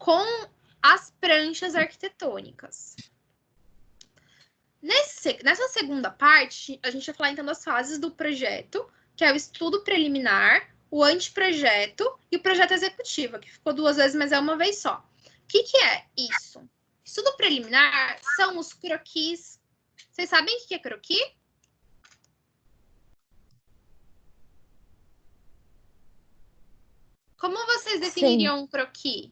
com as pranchas arquitetônicas. Nessa segunda parte, a gente vai falar então das fases do projeto, que é o estudo preliminar, o anteprojeto e o projeto executivo, que ficou 2 vezes, mas é uma vez só. O que é isso? Estudo preliminar são os croquis. Vocês sabem o que é croquis? Como vocês definiriam um croquis?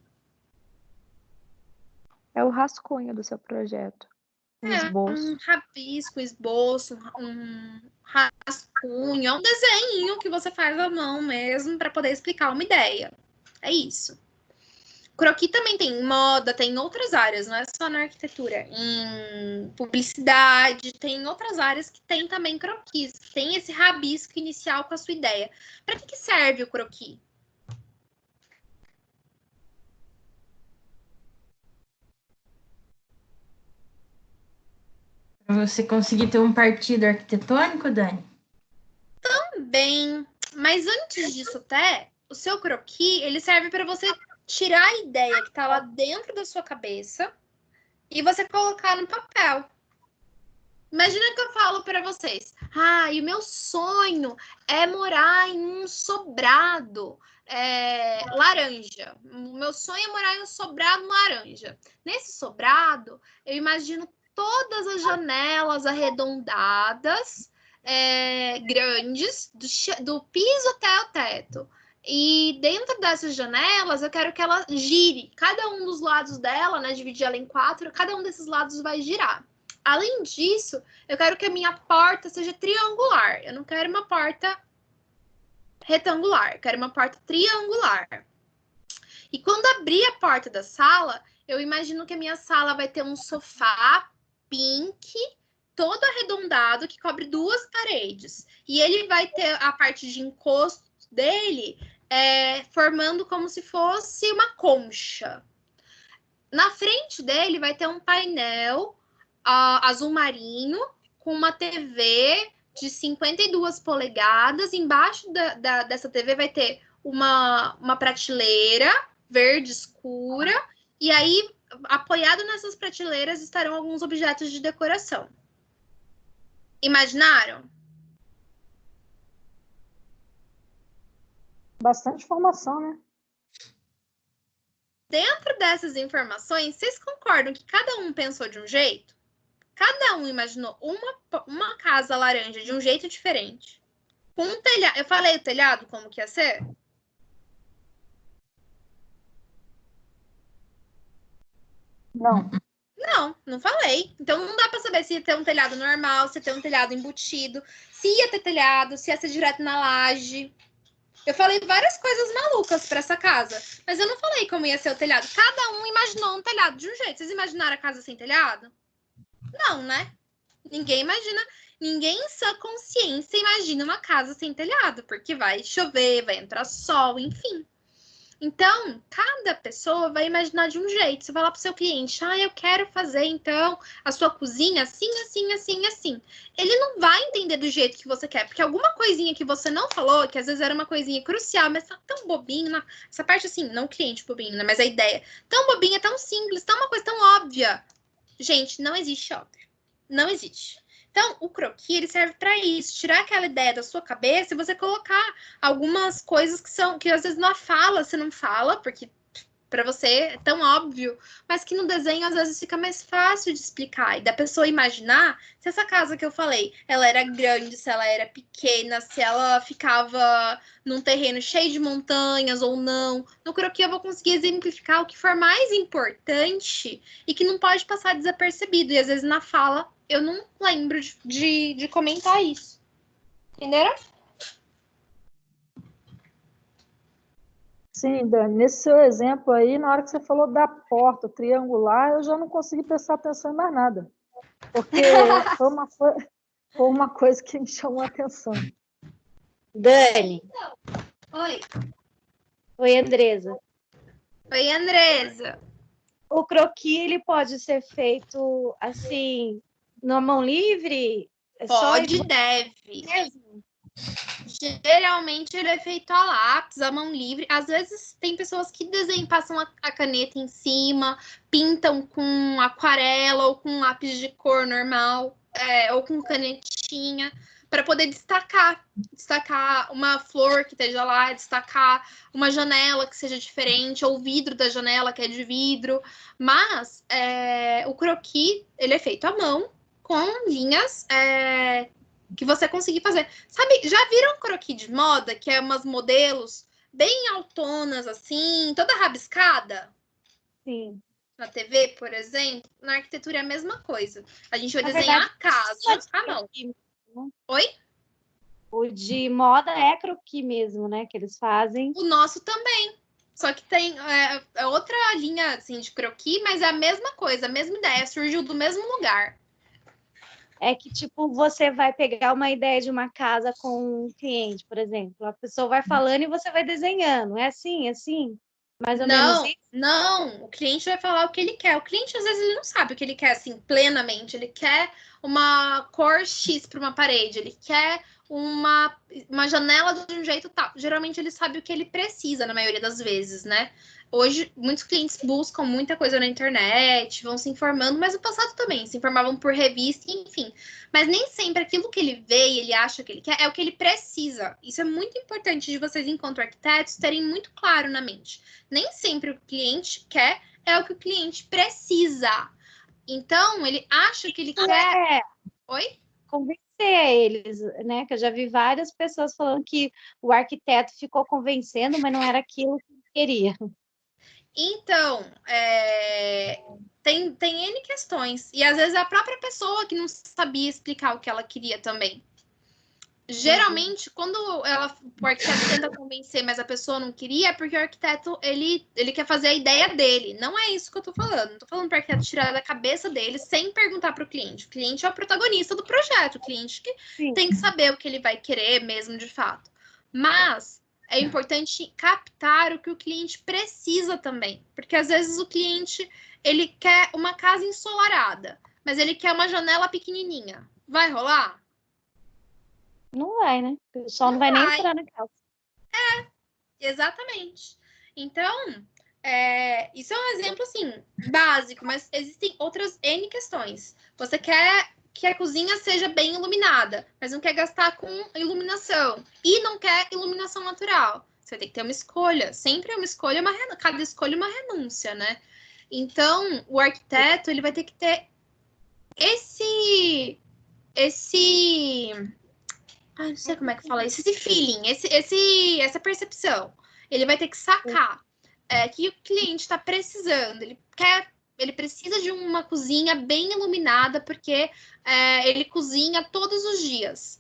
É o rascunho do seu projeto. Um rabisco, esboço, um rascunho, é um desenho que você faz à mão mesmo para poder explicar uma ideia. É isso. Croquis também tem em moda, tem em outras áreas, não é só na arquitetura. Em publicidade, tem em outras áreas que tem também croquis. Tem esse rabisco inicial com a sua ideia. Para que serve o croquis? Para você conseguir ter um partido arquitetônico, Dani? Também. Mas antes disso até, o seu croquis, ele serve para você tirar a ideia que está lá dentro da sua cabeça e você colocar no papel. Imagina que eu falo para vocês, e o meu sonho é morar em um sobrado laranja. O meu sonho é morar em um sobrado laranja. Nesse sobrado, eu imagino todas as janelas arredondadas, grandes, do piso até o teto. E dentro dessas janelas, eu quero que ela gire. Cada um dos lados dela, né, dividir ela em 4, cada um desses lados vai girar. Além disso, eu quero que a minha porta seja triangular. Eu não quero uma porta retangular, eu quero uma porta triangular. E quando abrir a porta da sala, eu imagino que a minha sala vai ter um sofá pink, todo arredondado, que cobre 2 paredes. E ele vai ter a parte de encosto dele formando como se fosse uma concha. Na frente dele vai ter um painel azul marinho, com uma TV de 52 polegadas. Embaixo dessa TV vai ter uma prateleira verde escura. E aí, apoiado nessas prateleiras, estarão alguns objetos de decoração. Imaginaram? Bastante informação, né? Dentro dessas informações, vocês concordam que cada um pensou de um jeito? Cada um imaginou uma casa laranja de um jeito diferente. Com um telhado. Eu falei o telhado como que ia ser? Não. Não falei. Então não dá para saber se ia ter um telhado normal, se ia ter um telhado embutido, se ia ter telhado, se ia ser direto na laje. Eu falei várias coisas malucas para essa casa, mas eu não falei como ia ser o telhado. Cada um imaginou um telhado de um jeito. Vocês imaginaram a casa sem telhado? Não, né? Ninguém imagina, ninguém em sua consciência imagina uma casa sem telhado, porque vai chover, vai entrar sol, enfim. Então, cada pessoa vai imaginar de um jeito. Você vai lá para o seu cliente, eu quero fazer, então, a sua cozinha assim, assim, assim, assim. Ele não vai entender do jeito que você quer, porque alguma coisinha que você não falou, que às vezes era uma coisinha crucial, mas tá tão bobinho, essa parte assim, não o cliente bobinho, né, mas a ideia, tão bobinha, tão simples, tão uma coisa tão óbvia. Gente, não existe óbvio. Não existe. Então, o croquis, ele serve para isso, tirar aquela ideia da sua cabeça e você colocar algumas coisas que às vezes na fala você não fala, porque para você é tão óbvio, mas que no desenho às vezes fica mais fácil de explicar e da pessoa imaginar se essa casa que eu falei, ela era grande, se ela era pequena, se ela ficava num terreno cheio de montanhas ou não. No croquis eu vou conseguir exemplificar o que for mais importante e que não pode passar desapercebido. E às vezes na fala eu não lembro de comentar isso. Entenderam? Sim, Dani, nesse seu exemplo aí, na hora que você falou da porta triangular, eu já não consegui prestar atenção em mais nada. Porque foi uma coisa que me chamou a atenção. Dani. Oi. Oi, Andresa. Oi, Andresa. O croquis, ele pode ser feito assim, na mão livre? Pode, deve. Mesmo? Geralmente ele é feito a lápis, a mão livre. Às vezes tem pessoas que desenham, passam a caneta em cima, pintam com aquarela ou com lápis de cor normal, ou com canetinha, para poder destacar uma flor que esteja lá, destacar uma janela que seja diferente, ou o vidro da janela que é de vidro. Mas o croquis, ele é feito à mão, com linhas que você conseguir fazer. Sabe, já viram croquis de moda, que é umas modelos bem autonas, assim, toda rabiscada? Sim. Na TV, por exemplo. Na arquitetura é a mesma coisa. A gente vai Na desenhar verdade, a casa à mão. croquis mesmo. Oi? O de moda é croquis mesmo, né? Que eles fazem. O nosso também. Só que tem outra linha, assim, de croquis, mas é a mesma coisa, a mesma ideia. Surgiu do mesmo lugar. É que, tipo, você vai pegar uma ideia de uma casa com um cliente, por exemplo. A pessoa vai falando e você vai desenhando. É assim, assim? Mais ou menos isso? Não. O cliente vai falar o que ele quer. O cliente, às vezes, ele não sabe o que ele quer, assim, plenamente. Ele quer uma cor X para uma parede. Ele quer uma janela de um jeito tal. Geralmente, ele sabe o que ele precisa, na maioria das vezes, né? Hoje, muitos clientes buscam muita coisa na internet, vão se informando, mas no passado também, se informavam por revista, enfim. Mas nem sempre aquilo que ele vê e ele acha que ele quer é o que ele precisa. Isso é muito importante de vocês, enquanto arquitetos, terem muito claro na mente. Nem sempre o que o cliente quer é o que o cliente precisa. Então, ele acha que ele quer... Oi? Convencer eles, né? Que eu já vi várias pessoas falando que o arquiteto ficou convencendo, mas não era aquilo que ele queria. Então, tem N questões. E às vezes é a própria pessoa que não sabia explicar o que ela queria também. Geralmente, quando o arquiteto tenta convencer, mas a pessoa não queria, é porque o arquiteto, ele quer fazer a ideia dele. Não é isso que eu tô falando. Não tô falando para o arquiteto tirar da cabeça dele sem perguntar para o cliente. O cliente é o protagonista do projeto. O cliente que tem que saber o que ele vai querer mesmo, de fato. Mas é importante captar o que o cliente precisa também. Porque às vezes o cliente, ele quer uma casa ensolarada, mas ele quer uma janela pequenininha. Vai rolar? Não vai, né? O sol não vai nem entrar na casa. Exatamente. Então, isso é um exemplo, assim, básico, mas existem outras N questões. Você quer que a cozinha seja bem iluminada, mas não quer gastar com iluminação. E não quer iluminação natural. Você tem que ter uma escolha. Sempre é uma escolha, cada escolha é uma renúncia, né? Então, o arquiteto, ele vai ter que ter esse não sei como é que fala isso. Esse feeling, essa percepção. Ele vai ter que sacar que o cliente está precisando. Ele precisa de uma cozinha bem iluminada, porque ele cozinha todos os dias.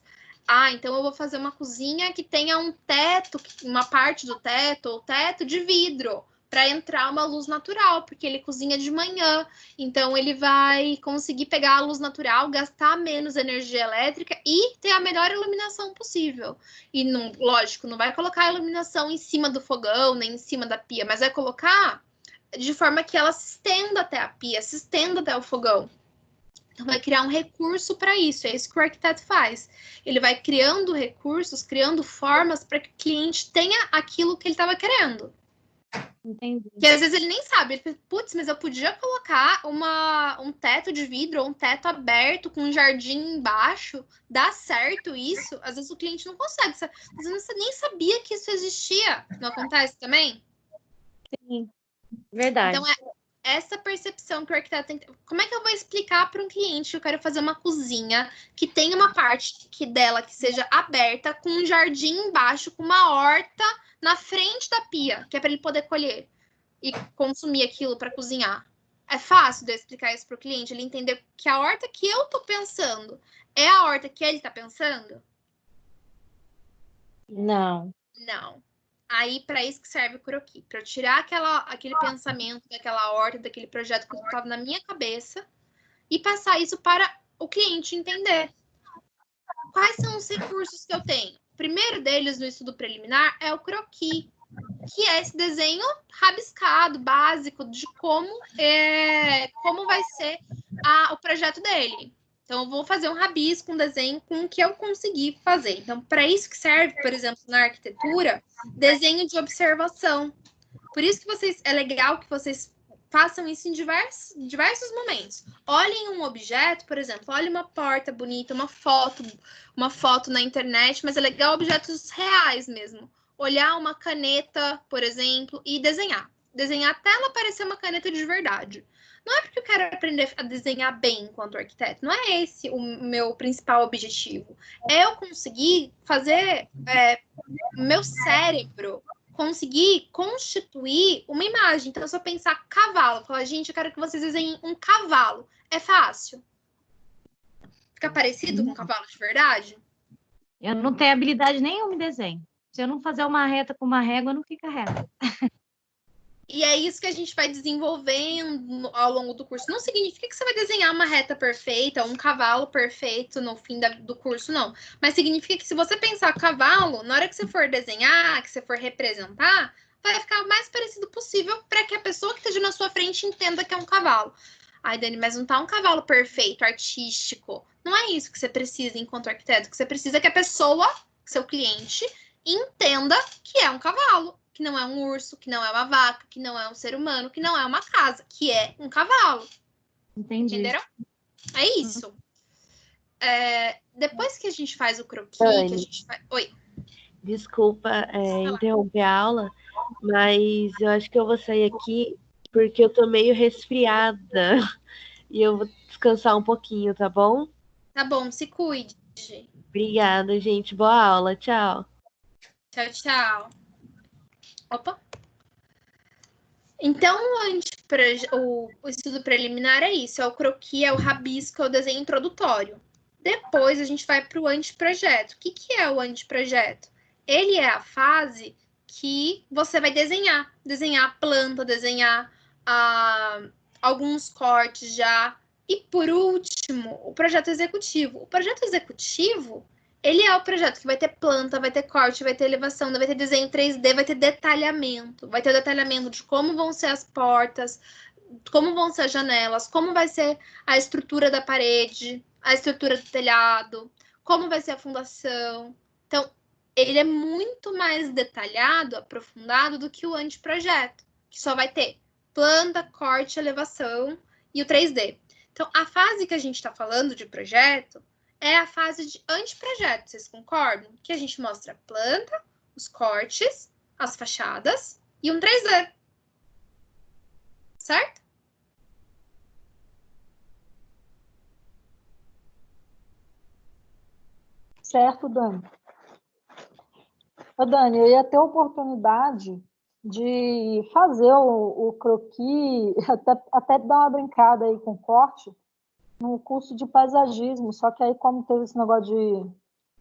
Então eu vou fazer uma cozinha que tenha um teto, uma parte do teto, ou teto de vidro, para entrar uma luz natural, porque ele cozinha de manhã. Então, ele vai conseguir pegar a luz natural, gastar menos energia elétrica e ter a melhor iluminação possível. E, não, lógico, não vai colocar a iluminação em cima do fogão, nem em cima da pia, mas vai colocar de forma que ela se estenda até a pia, se estenda até o fogão. Então, vai criar um recurso para isso. É isso que o arquiteto faz. Ele vai criando recursos, criando formas para que o cliente tenha aquilo que ele estava querendo. Entendi. Que às vezes ele nem sabe. Ele pensa, putz, mas eu podia colocar um teto de vidro ou um teto aberto com um jardim embaixo. Dá certo isso? Às vezes o cliente não consegue. Às vezes você nem sabia que isso existia. Não acontece também? Sim, verdade. Então, essa percepção que o arquiteto tem. Como é que eu vou explicar para um cliente que eu quero fazer uma cozinha que tem uma parte dela que seja aberta, com um jardim embaixo, com uma horta na frente da pia, que é para ele poder colher e consumir aquilo para cozinhar? É fácil de eu explicar isso para o cliente, ele entender que a horta que eu tô pensando é a horta que ele tá pensando? Não. Não. Aí, para isso que serve o croquis, para eu tirar aquele pensamento daquela horta, daquele projeto que estava na minha cabeça e passar isso para o cliente entender. Quais são os recursos que eu tenho? O primeiro deles no estudo preliminar é o croquis, que é esse desenho rabiscado, básico, de como vai ser o projeto dele. Então, eu vou fazer um rabisco, um desenho com o que eu consegui fazer. Então, para isso que serve, por exemplo, na arquitetura, desenho de observação. Por isso que é legal que vocês façam isso em diversos momentos. Olhem um objeto, por exemplo, olhem uma porta bonita, uma foto na internet, mas é legal objetos reais mesmo. Olhar uma caneta, por exemplo, e desenhar. Desenhar até ela parecer uma caneta de verdade. Não é porque eu quero aprender a desenhar bem enquanto arquiteto. Não é esse o meu principal objetivo. É eu conseguir fazer meu cérebro conseguir constituir uma imagem. Então, se eu pensar cavalo, falar, gente, eu quero que vocês desenhem um cavalo. É fácil? Fica parecido com um cavalo de verdade? Eu não tenho habilidade nenhuma em desenho. Se eu não fazer uma reta com uma régua, não fica reta. E é isso que a gente vai desenvolvendo ao longo do curso. Não significa que você vai desenhar uma reta perfeita, um cavalo perfeito no fim do curso, não. Mas significa que se você pensar cavalo, na hora que você for desenhar, que você for representar, vai ficar o mais parecido possível para que a pessoa que esteja na sua frente entenda que é um cavalo. Ai, Dani, mas não tá um cavalo perfeito, artístico. Não é isso que você precisa enquanto arquiteto. O que você precisa é que a pessoa, seu cliente, entenda que é um cavalo. Que não é um urso, que não é uma vaca, que não é um ser humano, que não é uma casa, que é um cavalo. Entendi. Entenderam? É isso. Depois que a gente faz o croquis, Dani, que a gente faz... Oi. Desculpa interromper a aula, mas eu acho que eu vou sair aqui porque eu tô meio resfriada e eu vou descansar um pouquinho, tá bom? Tá bom, se cuide. Obrigada, gente. Boa aula. Tchau. Tchau, tchau. Opa. Então, o estudo preliminar é isso. É o croquis, é o rabisco, é o desenho introdutório. Depois, a gente vai para o anteprojeto. O que é o anteprojeto? Ele é a fase que você vai desenhar. Desenhar a planta, desenhar alguns cortes já. E, por último, o projeto executivo. O projeto executivo... Ele é o projeto que vai ter planta, vai ter corte, vai ter elevação, vai ter desenho 3D, vai ter detalhamento. Vai ter o detalhamento de como vão ser as portas, como vão ser as janelas, como vai ser a estrutura da parede, a estrutura do telhado, como vai ser a fundação. Então, ele é muito mais detalhado, aprofundado do que o anteprojeto, que só vai ter planta, corte, elevação e o 3D. Então, a fase que a gente está falando de projeto é a fase de anteprojeto, vocês concordam? Que a gente mostra a planta, os cortes, as fachadas e um 3D. Certo? Certo, Dani. Ô, Dani, eu ia ter a oportunidade de fazer o croquis, até dar uma brincada aí com corte, no curso de paisagismo, só que aí como teve esse negócio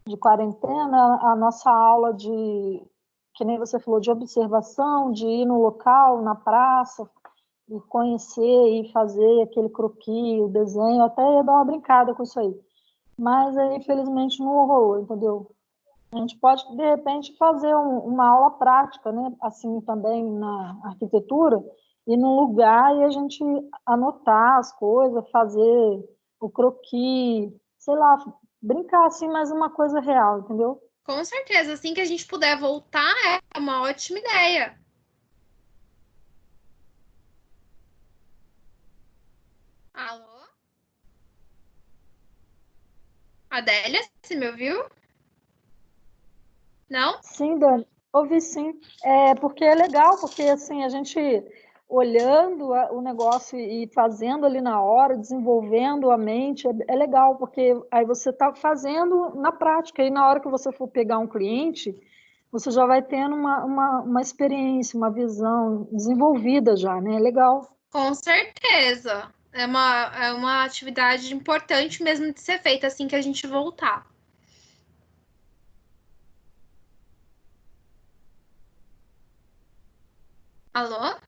de quarentena, a nossa aula que nem você falou, de observação, de ir no local, na praça, e conhecer e fazer aquele croquis, o desenho, até ia dar uma brincada com isso aí. Mas aí, infelizmente, não rolou, entendeu? A gente pode, de repente, fazer uma aula prática, né? Assim também na arquitetura, ir num lugar e a gente anotar as coisas, fazer o croquis, sei lá, brincar assim, mas uma coisa real, entendeu? Com certeza, assim que a gente puder voltar, é uma ótima ideia. Alô? Adélia, você me ouviu? Não? Sim, Dani, ouvi sim. Porque é legal, porque assim, a gente olhando o negócio e fazendo ali na hora, desenvolvendo a mente, é legal, porque aí você está fazendo na prática, e na hora que você for pegar um cliente, você já vai tendo uma experiência, uma visão desenvolvida já, né? É legal. Com certeza. É uma atividade importante mesmo de ser feita assim que a gente voltar. Alô?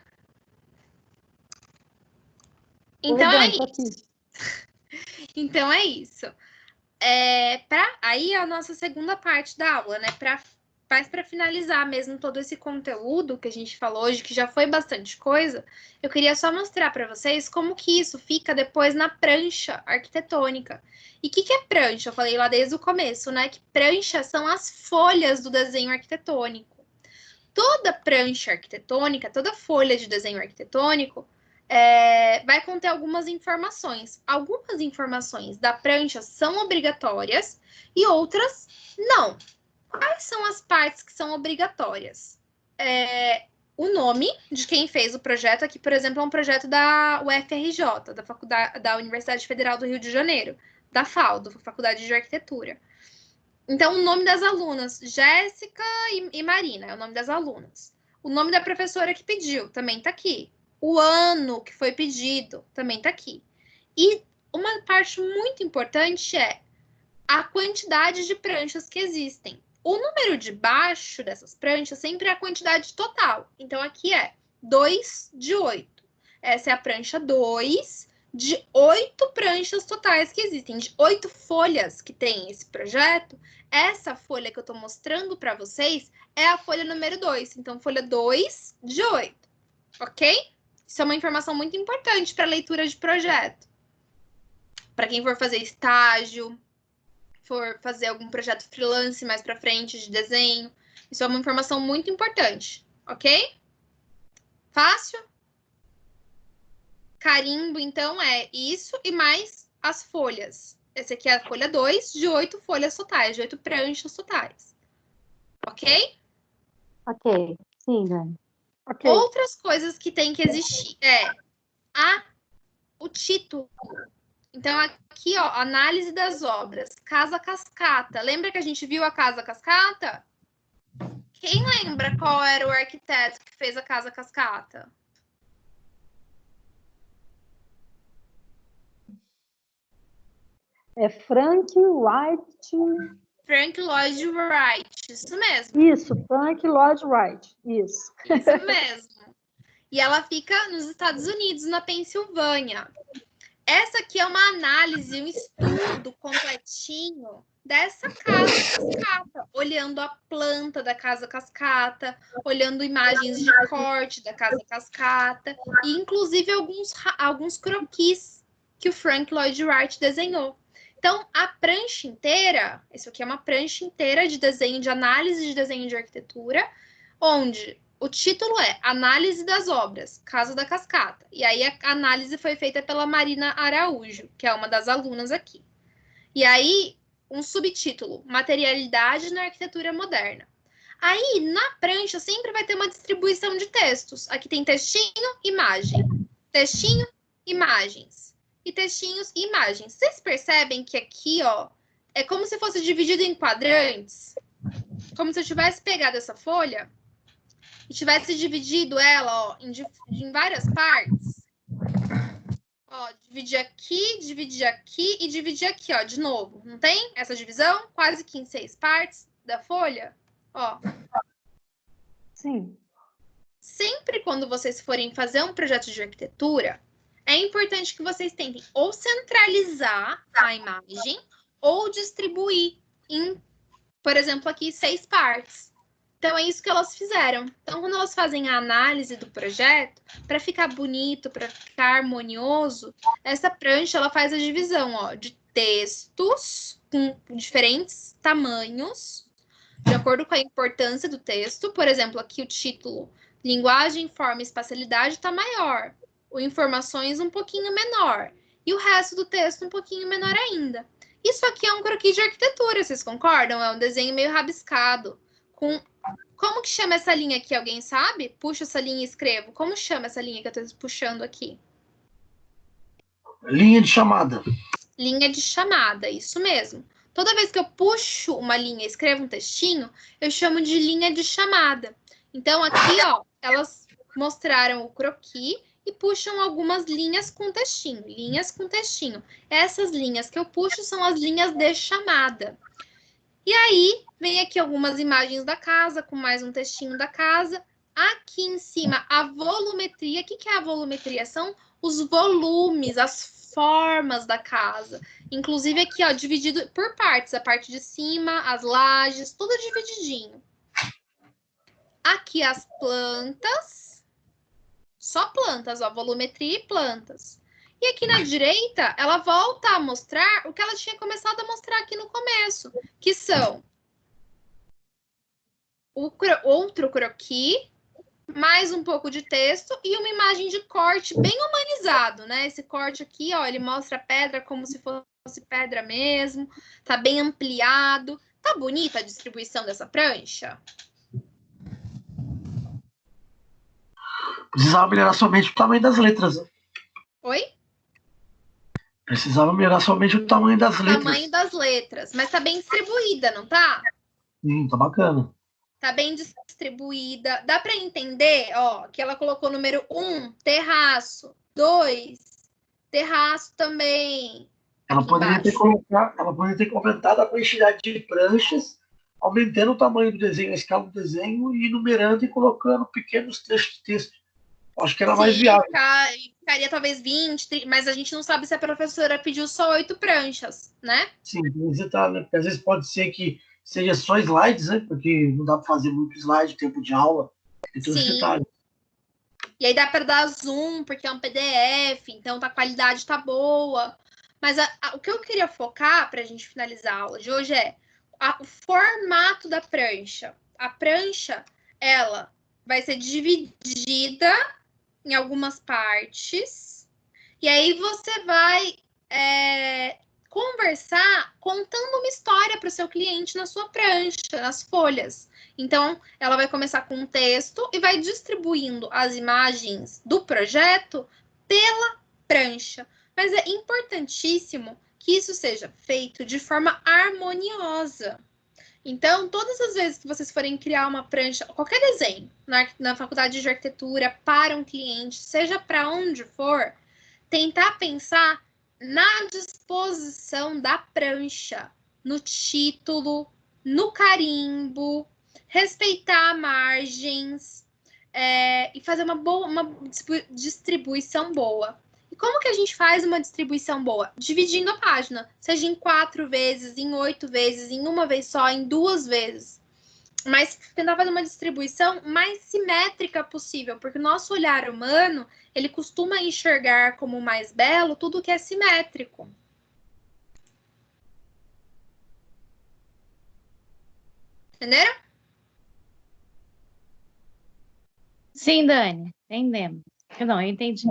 Então Oi, é Dani, tô isso. aqui. Então é isso. Aí a nossa segunda parte da aula, né? Para mas para finalizar mesmo todo esse conteúdo que a gente falou hoje, que já foi bastante coisa, eu queria só mostrar para vocês como que isso fica depois na prancha arquitetônica. E o que é prancha? Eu falei lá desde o começo, né? Que prancha são as folhas do desenho arquitetônico. Toda prancha arquitetônica, toda folha de desenho arquitetônico vai conter algumas informações. Algumas informações da prancha são obrigatórias e outras não. Quais são as partes que são obrigatórias? O nome de quem fez o projeto. Aqui, por exemplo, é um projeto da UFRJ, da Universidade Federal do Rio de Janeiro, da FAU, Faculdade de Arquitetura. Então, o nome das alunas, Jéssica e Marina, é o nome das alunas. O nome da professora que pediu, também está aqui. O ano que foi pedido, também está aqui. E uma parte muito importante é a quantidade de pranchas que existem. O número de baixo dessas pranchas sempre é a quantidade total. Então, aqui é 2 de 8. Essa é a prancha 2 de 8 pranchas totais que existem. De 8 folhas que tem esse projeto, essa folha que eu estou mostrando para vocês é a folha número 2. Então, folha 2 de 8. Ok? Isso é uma informação muito importante para leitura de projeto. Para quem for fazer estágio, for fazer algum projeto freelance mais para frente de desenho. Isso é uma informação muito importante, ok? Fácil? Carimbo, então, é isso e mais as folhas. Essa aqui é a folha 2 de 8 folhas totais, de 8 pranchas totais. Ok? Ok, sim, Dani. Ok. Outras coisas que tem que existir o título. Então, aqui, ó, análise das obras. Casa Cascata. Lembra que a gente viu a Casa Cascata? Quem lembra qual era o arquiteto que fez a Casa Cascata? É Frank Wright. Frank Lloyd Wright. Isso mesmo. Isso, Frank Lloyd Wright. Isso. Isso mesmo. E ela fica nos Estados Unidos, na Pensilvânia. Essa aqui é uma análise, um estudo completinho dessa Casa Cascata, olhando a planta da Casa Cascata, olhando imagens de corte da Casa Cascata, e inclusive alguns croquis que o Frank Lloyd Wright desenhou. Então, a prancha inteira, isso aqui é uma prancha inteira de desenho, de análise de desenho de arquitetura, onde o título é Análise das Obras, Casa da Cascata. E aí a análise foi feita pela Marina Araújo, que é uma das alunas aqui. E aí, um subtítulo, Materialidade na Arquitetura Moderna. Aí, na prancha, sempre vai ter uma distribuição de textos. Aqui tem textinho, imagem. Textinho, imagens. E textinhos e imagens. Vocês percebem que aqui, ó, é como se fosse dividido em quadrantes? Como se eu tivesse pegado essa folha e tivesse dividido ela, ó, em várias partes. Ó, dividir aqui e dividir aqui, ó, de novo. Não tem essa divisão? Quase que em 6 partes da folha. Ó. Sim. Sempre quando vocês forem fazer um projeto de arquitetura, é importante que vocês tentem ou centralizar a imagem ou distribuir em, por exemplo, aqui 6 partes. Então, é isso que elas fizeram. Então, quando elas fazem a análise do projeto, para ficar bonito, para ficar harmonioso, essa prancha ela faz a divisão, ó, de textos com diferentes tamanhos, de acordo com a importância do texto. Por exemplo, aqui o título, linguagem, forma e espacialidade, está maior. O informações um pouquinho menor. E o resto do texto um pouquinho menor ainda. Isso aqui é um croquis de arquitetura, vocês concordam? É um desenho meio rabiscado. Como que chama essa linha aqui? Alguém sabe? Puxa essa linha e escrevo. Como chama essa linha que eu estou puxando aqui? Linha de chamada. Linha de chamada, isso mesmo. Toda vez que eu puxo uma linha e escrevo um textinho, eu chamo de linha de chamada. Então, aqui, ó, elas mostraram o croquis e puxam algumas linhas com textinho. Linhas com textinho. Essas linhas que eu puxo são as linhas de chamada. E aí, vem aqui algumas imagens da casa, com mais um textinho da casa. Aqui em cima, a volumetria. O que é a volumetria? São os volumes, as formas da casa. Inclusive aqui, ó, dividido por partes. A parte de cima, as lajes, tudo divididinho. Aqui as plantas, só plantas, ó, volumetria e plantas. E aqui na direita, ela volta a mostrar o que ela tinha começado a mostrar aqui no começo, que são outro croquis, mais um pouco de texto e uma imagem de corte bem humanizado, né? Esse corte aqui, ó, ele mostra a pedra como se fosse pedra mesmo, tá bem ampliado. Tá bonita a distribuição dessa prancha? Precisava melhorar somente o tamanho das letras, né? Oi? Precisava melhorar somente o tamanho das letras. O tamanho das letras. Mas tá bem distribuída, não tá? Tá bacana. Tá bem distribuída. Dá para entender, ó, que ela colocou número 1, terraço. 2, terraço também. Ela poderia ter aumentado a quantidade de pranchas, aumentando o tamanho do desenho, a escala do desenho, e numerando e colocando pequenos trechos de texto. Acho que era mais viável. Ficaria talvez 20, 30, mas a gente não sabe se a professora pediu só 8 pranchas, né? Sim, né? Porque às vezes pode ser que seja só slides, né? Porque não dá para fazer muito slide, tempo de aula. Então, esse detalhe. E aí dá para dar zoom, porque é um PDF, então a qualidade tá boa. Mas o que eu queria focar para a gente finalizar a aula de hoje é o formato da prancha. A prancha, ela vai ser dividida em algumas partes. E aí você vai conversar contando uma história para o seu cliente na sua prancha, nas folhas. Então, ela vai começar com um texto e vai distribuindo as imagens do projeto pela prancha. Mas é importantíssimo que isso seja feito de forma harmoniosa. Então, todas as vezes que vocês forem criar uma prancha, qualquer desenho na faculdade de arquitetura para um cliente, seja para onde for, tentar pensar na disposição da prancha, no título, no carimbo, respeitar margens e fazer uma distribuição boa. E como que a gente faz uma distribuição boa? Dividindo a página, seja em 4 vezes, em 8 vezes, em uma vez só, em 2 vezes. Mas tentar fazer uma distribuição mais simétrica possível, porque o nosso olhar humano, ele costuma enxergar como mais belo tudo que é simétrico. Entenderam? Sim, Dani, entendemos. Não, eu entendi.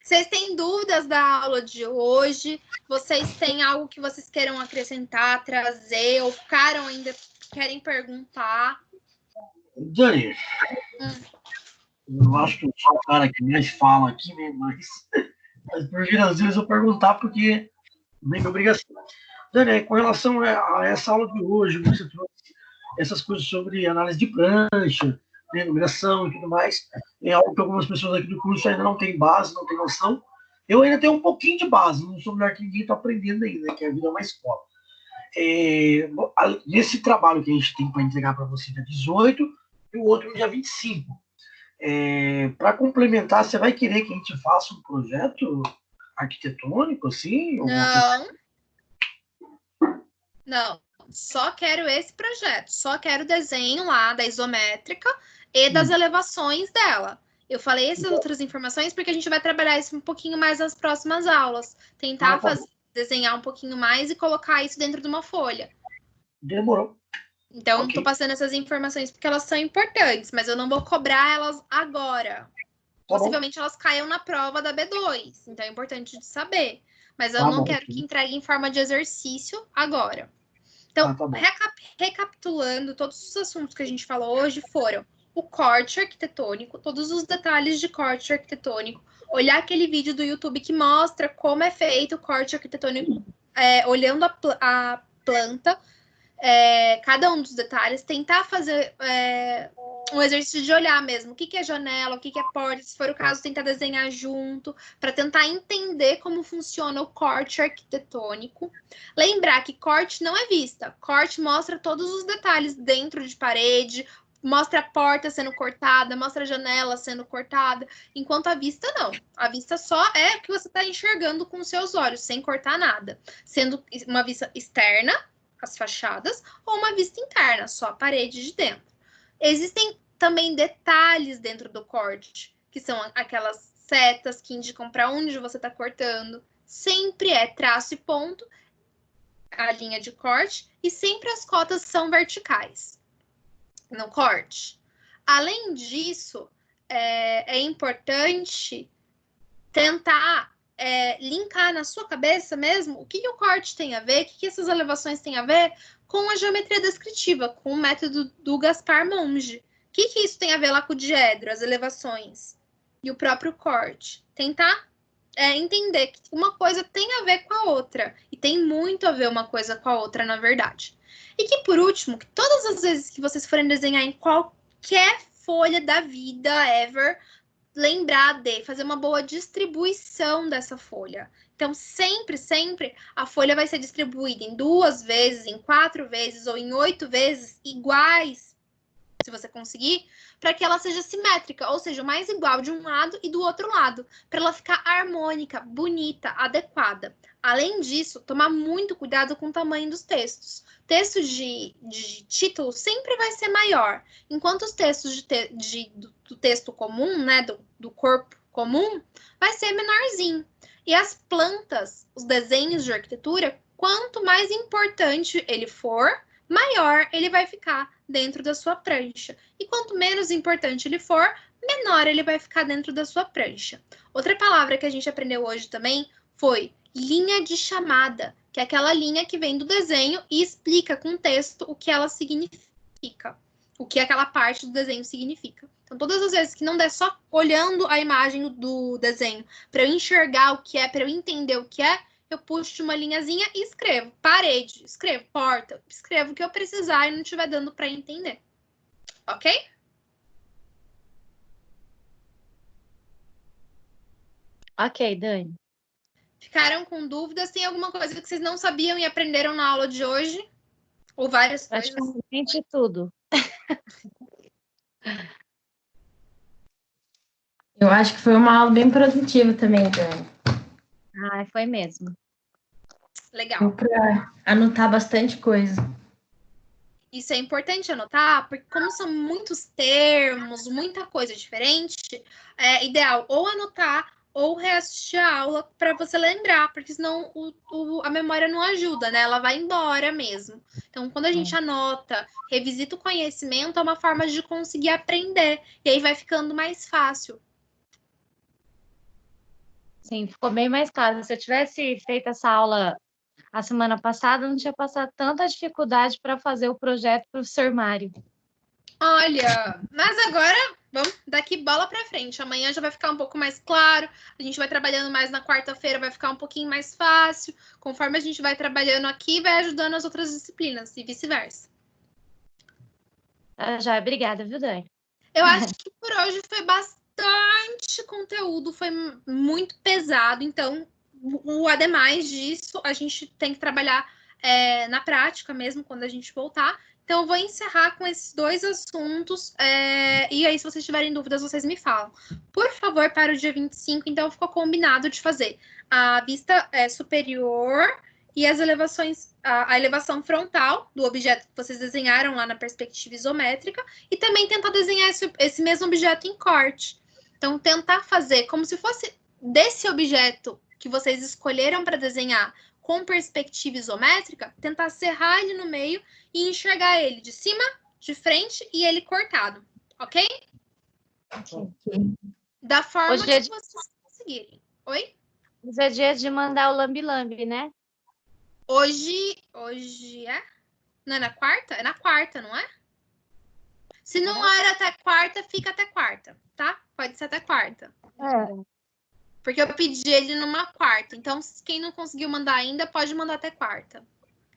Vocês têm dúvidas da aula de hoje? Vocês têm algo que vocês queiram acrescentar, trazer, ou ficaram ainda, querem perguntar? Dani, eu acho que eu sou o cara que mais fala aqui, né? Mas por às vezes eu perguntar porque não é minha obrigação. Dani, com relação a essa aula de hoje, você trouxe essas coisas sobre análise de prancha, né, numeração e tudo mais. É algo que algumas pessoas aqui do curso ainda não têm base, não têm noção. Eu ainda tenho um pouquinho de base, não sou melhor que ninguém, estou aprendendo ainda, que a vida é uma escola. Nesse trabalho que a gente tem para entregar para você dia 18 e o outro no dia 25. Para complementar, você vai querer que a gente faça um projeto arquitetônico, assim? Não, só quero esse projeto, só quero o desenho lá da isométrica e das elevações dela. Eu falei essas outras informações porque a gente vai trabalhar isso um pouquinho mais nas próximas aulas. Tentar desenhar um pouquinho mais e colocar isso dentro de uma folha. Demorou. Então, estou passando essas informações porque elas são importantes, mas eu não vou cobrar elas agora. Possivelmente elas caiam na prova da B2, então é importante de saber. Mas eu não quero que entregue em forma de exercício agora. Então, recapitulando, todos os assuntos que a gente falou hoje foram o corte arquitetônico, todos os detalhes de corte arquitetônico, olhar aquele vídeo do YouTube que mostra como é feito o corte arquitetônico, olhando a planta, cada um dos detalhes, tentar fazer um exercício de olhar mesmo, o que é janela, o que é porta, se for o caso, tentar desenhar junto, para tentar entender como funciona o corte arquitetônico. Lembrar que corte não é vista, corte mostra todos os detalhes dentro de parede, mostra a porta sendo cortada, mostra a janela sendo cortada, enquanto a vista não. A vista só é o que você está enxergando com os seus olhos, sem cortar nada. Sendo uma vista externa, as fachadas, ou uma vista interna, só a parede de dentro. Existem também detalhes dentro do corte, que são aquelas setas que indicam para onde você está cortando. Sempre é traço e ponto, a linha de corte, e sempre as cotas são verticais no corte. Além disso, é importante tentar linkar na sua cabeça mesmo o que o corte tem a ver, o que essas elevações têm a ver com a geometria descritiva, com o método do Gaspar Monge. O que isso tem a ver lá com o diedro, as elevações e o próprio corte? Tentar entender que uma coisa tem a ver com a outra, e tem muito a ver uma coisa com a outra, na verdade. E que, por último, que todas as vezes que vocês forem desenhar em qualquer folha da vida, ever, lembrar de fazer uma boa distribuição dessa folha. Então, sempre, sempre, a folha vai ser distribuída em 2 vezes, em 4 vezes ou em 8 vezes iguais, se você conseguir, para que ela seja simétrica, ou seja, mais igual de um lado e do outro lado, para ela ficar harmônica, bonita, adequada. Além disso, tomar muito cuidado com o tamanho dos textos. Texto de título sempre vai ser maior, enquanto os textos do texto comum, né, do corpo comum, vai ser menorzinho. E as plantas, os desenhos de arquitetura, quanto mais importante ele for, maior ele vai ficar dentro da sua prancha. E quanto menos importante ele for, menor ele vai ficar dentro da sua prancha. Outra palavra que a gente aprendeu hoje também foi linha de chamada, que é aquela linha que vem do desenho e explica com texto o que ela significa, o que aquela parte do desenho significa. Então, todas as vezes que não der só olhando a imagem do desenho para eu enxergar o que é, para eu entender o que é, eu puxo uma linhazinha e escrevo parede, escrevo porta, escrevo o que eu precisar e não estiver dando para entender. Ok? Ok, Dani. Ficaram com dúvidas? Tem alguma coisa que vocês não sabiam e aprenderam na aula de hoje? Ou várias coisas? Praticamente tudo. Eu acho que foi uma aula bem produtiva também, Dani. Ah, foi mesmo. Legal. Deu para anotar bastante coisa. Isso é importante anotar, porque como são muitos termos, muita coisa diferente, é ideal ou anotar ou reassistir a aula para você lembrar, porque senão a memória não ajuda, né? Ela vai embora mesmo. Então, quando a gente anota, revisita o conhecimento, é uma forma de conseguir aprender. E aí vai ficando mais fácil. Sim, ficou bem mais claro. Se eu tivesse feito essa aula a semana passada, eu não tinha passado tanta dificuldade para fazer o projeto para o professor Mário. Olha, mas agora, vamos daqui bola para frente. Amanhã já vai ficar um pouco mais claro. A gente vai trabalhando mais na quarta-feira, vai ficar um pouquinho mais fácil. Conforme a gente vai trabalhando aqui, vai ajudando as outras disciplinas e vice-versa. Já, obrigada, viu, Dani? Eu acho que por hoje foi bastante conteúdo, foi muito pesado. Então, ademais disso, a gente tem que trabalhar na prática mesmo, quando a gente voltar. Então, eu vou encerrar com esses 2 assuntos. E aí, se vocês tiverem dúvidas, vocês me falam. Por favor, para o dia 25, então, ficou combinado de fazer a vista superior e as elevações, a elevação frontal do objeto que vocês desenharam lá na perspectiva isométrica, e também tentar desenhar esse mesmo objeto em corte. Então, tentar fazer como se fosse desse objeto que vocês escolheram para desenhar com perspectiva isométrica, tentar serrar ele no meio e enxergar ele de cima, de frente e ele cortado, ok? Da forma que vocês conseguirem. Oi? Hoje é dia de mandar o lambi-lambi, né? Hoje é? Não é na quarta? É na quarta, não é? Se não era até quarta, fica até quarta, tá? Pode ser até quarta. Porque eu pedi ele numa quarta. Então, quem não conseguiu mandar ainda, pode mandar até quarta.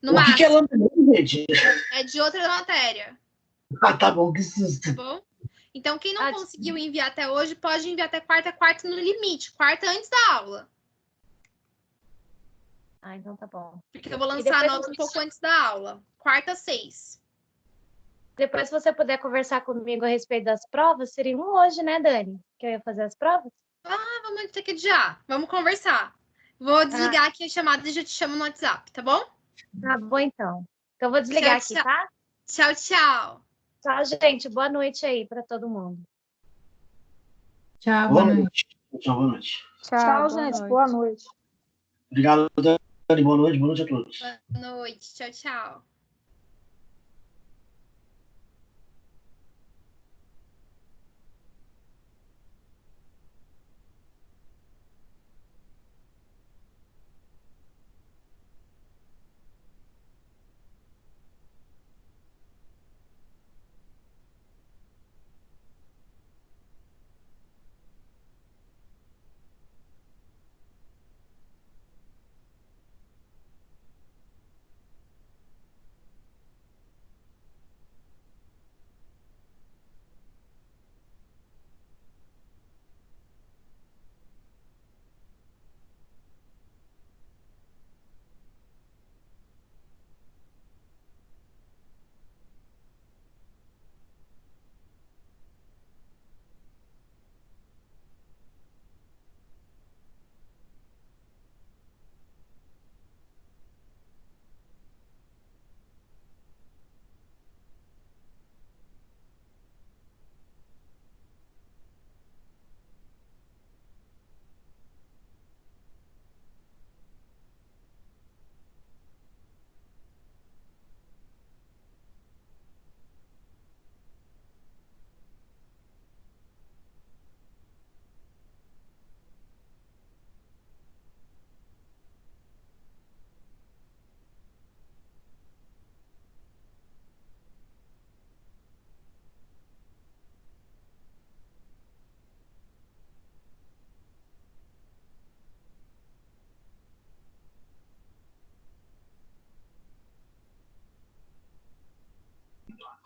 No máximo. O que é lambi-lambi, gente? É de outra matéria. Ah, tá bom, que susto. Tá bom? Então, quem não conseguiu enviar até hoje, pode enviar até quarta no limite. Quarta antes da aula. Ah, então tá bom. Porque eu vou lançar a nota um pouco antes da aula. Quarta, 6. Depois, se você puder conversar comigo a respeito das provas, seria hoje, né, Dani? Que eu ia fazer as provas. Ah, vamos ter que adiar. Vamos conversar. Vou desligar aqui a chamada e já te chamo no WhatsApp, tá bom? Tá bom, então. Então, eu vou desligar Tchau, aqui, tá? Tchau, tchau. Tchau, gente. Boa noite aí para todo mundo. Tchau, Boa boa noite. noite. Tchau, boa noite. Tchau, boa gente. noite. Boa noite. Obrigado, Dani. Boa noite a todos. Boa noite. Tchau, tchau.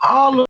Alô!